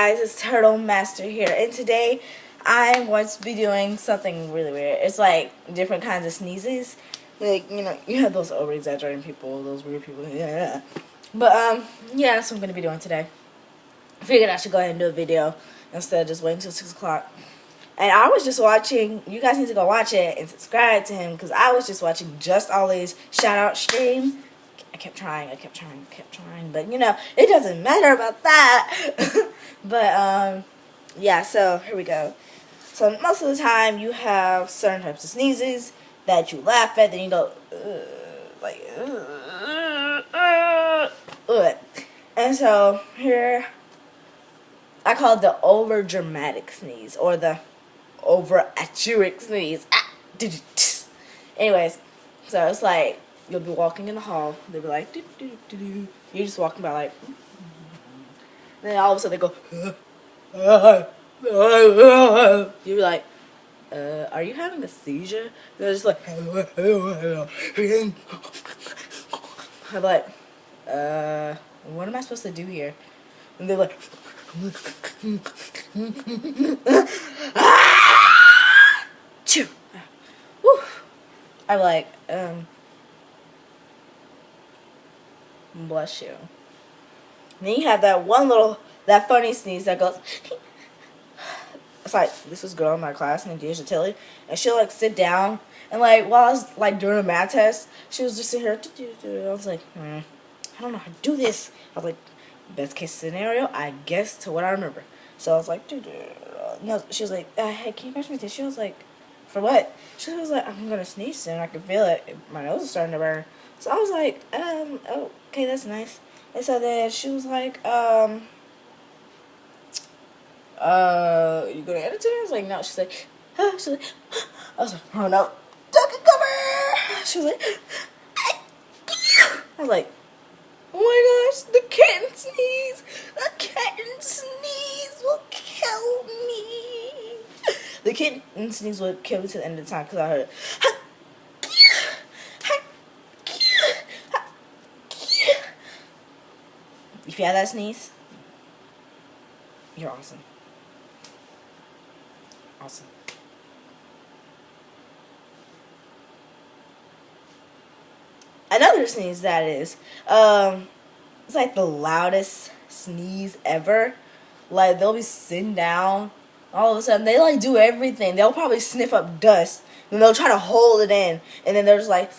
guys, it's Turtle Master here, and today I'm going to be doing something really weird. It's like different kinds of sneezes. Like, you know, you have those over exaggerating people, those weird people. Yeah. But yeah, that's what I'm gonna be doing today. I figured I should go ahead and do a video instead of just waiting until 6 o'clock. And I was just watching, you guys need to go watch it and subscribe to him, because I was just watching Just Ollie's shout out stream. I kept trying, but you know, it doesn't matter about that. But yeah, so here we go. So most of the time you have certain types of sneezes that you laugh at, then you go, like, and so here, I call it the over dramatic sneeze, or the over achuric sneeze. Anyways, so it's like you'll be walking in the hall, they'll be like, you're just walking by like, then all of a sudden they go, you're like, are you having a seizure? They're just like, I'm like, what am I supposed to do here? And they're like, I'm like, bless you. And then you have that funny sneeze that goes, it's like, this was a girl in my class named Deja Tilly, and she'll like sit down, and like while I was like doing a math test, she was just sitting here, I was like, I don't know how to do this. I was like, best case scenario, I guess, to what I remember. So I was like, no, she was like, hey, can you pass me tissue? I was like, for what? She was like, I'm gonna sneeze soon, I can feel it, my nose is starting to burn. So I was like, okay, that's nice. And so then she was like, you gonna edit it? I was like, no. She's like, I was like, oh no, duck and cover. She was like, I was like, oh my gosh, the kitten sneeze. The kitten sneeze will kill me. The kitten sneeze will kill me to the end of the time, because I heard it. If you have that sneeze, you're awesome. Awesome. Another sneeze that is, it's like the loudest sneeze ever. Like, they'll be sitting down, all of a sudden they like do everything. They'll probably sniff up dust, and they'll try to hold it in, and then they're just like,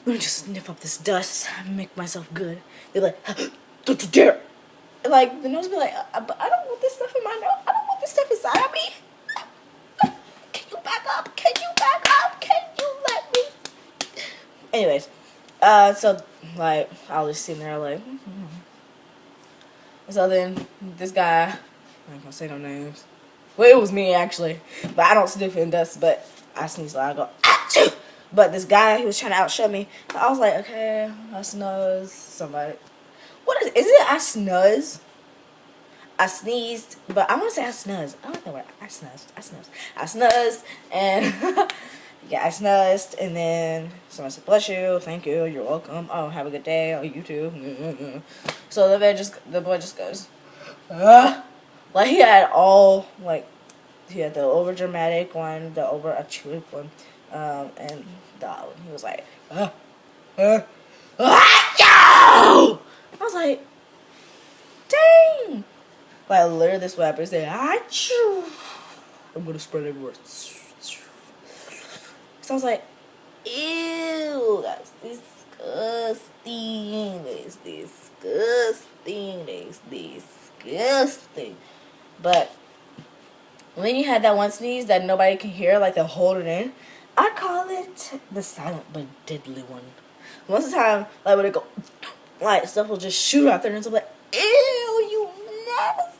let me just sniff up this dust and make myself good. They're like, don't you dare. And like, the nose will be like, but I don't want this stuff in my nose. I don't want this stuff inside of me. Can you back up? Can you back up? Can you let me? Anyways, so like, I was sitting there like, So then this guy, I'm not gonna say no names. Well, it was me actually, but I don't sniff in dust. But I sneeze loud. I go, achoo! But this guy, he was trying to outshut me. I was like, okay, I snuzz. Somebody, what is it? I snuzz. I sneezed, but I want to say I snuzzed. I don't know where I snuzzed. I snuzzed, and yeah, I snuzzed, and then someone said, "Bless you, thank you, you're welcome. Oh, have a good day. Oh, you too." So the boy just goes, like he had all like he had the over dramatic one, the over achuric one, and he was like, I was like, dang. Like, literally, this rapper said, achoo. I'm gonna spread everywhere. So I was like, ew, that's disgusting. That's disgusting. That's disgusting. But when you had that one sneeze that nobody can hear, like they'll hold it in, I call it the silent but deadly one. Most of the time, like when it go, like stuff will just shoot out there, and it's like, ew, you nasty.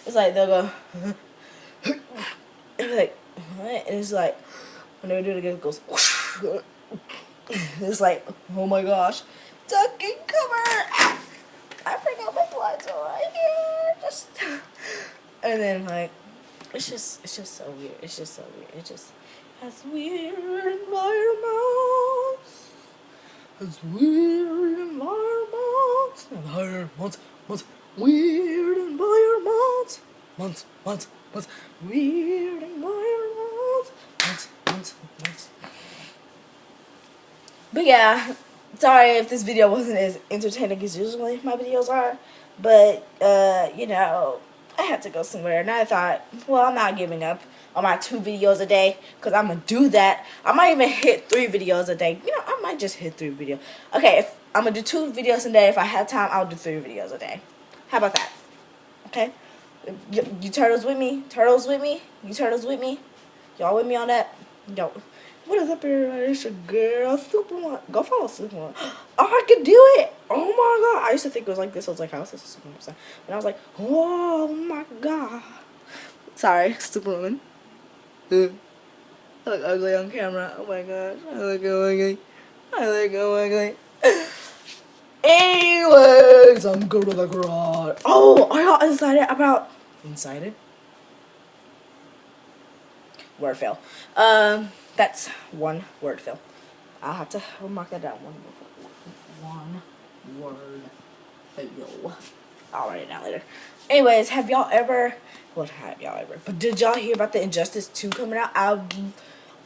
It's like they'll go, like, what? And it's like, when they do it again, it goes, whoosh. It's like, oh my gosh, duck and cover. I forgot my glides are right here. Just, and then like, it's just so weird. It's just so weird. It just has weird environments. Has weird environments. Weird and Wire months. Weird and Wire months. But yeah, sorry if this video wasn't as entertaining as usually my videos are. But, you know, I had to go somewhere. And I thought, well, I'm not giving up on my 2 videos a day. Because I'm going to do that. I might even hit 3 videos a day. You know, I might just hit 3 videos. Okay, if I'm going to do 2 videos a day. If I have time, I'll do 3 videos a day. How about that? Okay? You turtles with me? Turtles with me? You turtles with me? Y'all with me on that? Yo. What is up, everybody? It's your girl, Superman. Go follow Superman. Oh, I can do it. Oh, my God. I used to think it was like this. I was like, how is this a Superman? And I was like, oh, my God. Sorry, Superman. I look ugly on camera. Oh, my gosh. I look ugly. Anyways, I'm going to the garage. Oh, I got excited about... Excited? Word fail. That's 1 word fail. I'll have to mark that down. 1 word fail. I'll write it down later. Anyways, have y'all ever... What have y'all ever? But did y'all hear about the Injustice 2 coming out?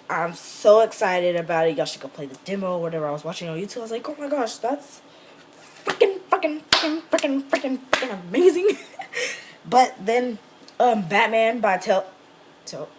I'm so excited about it. Y'all should go play the demo or whatever. I was watching on YouTube. I was like, oh my gosh, that's freaking amazing. But then, Batman by Telltale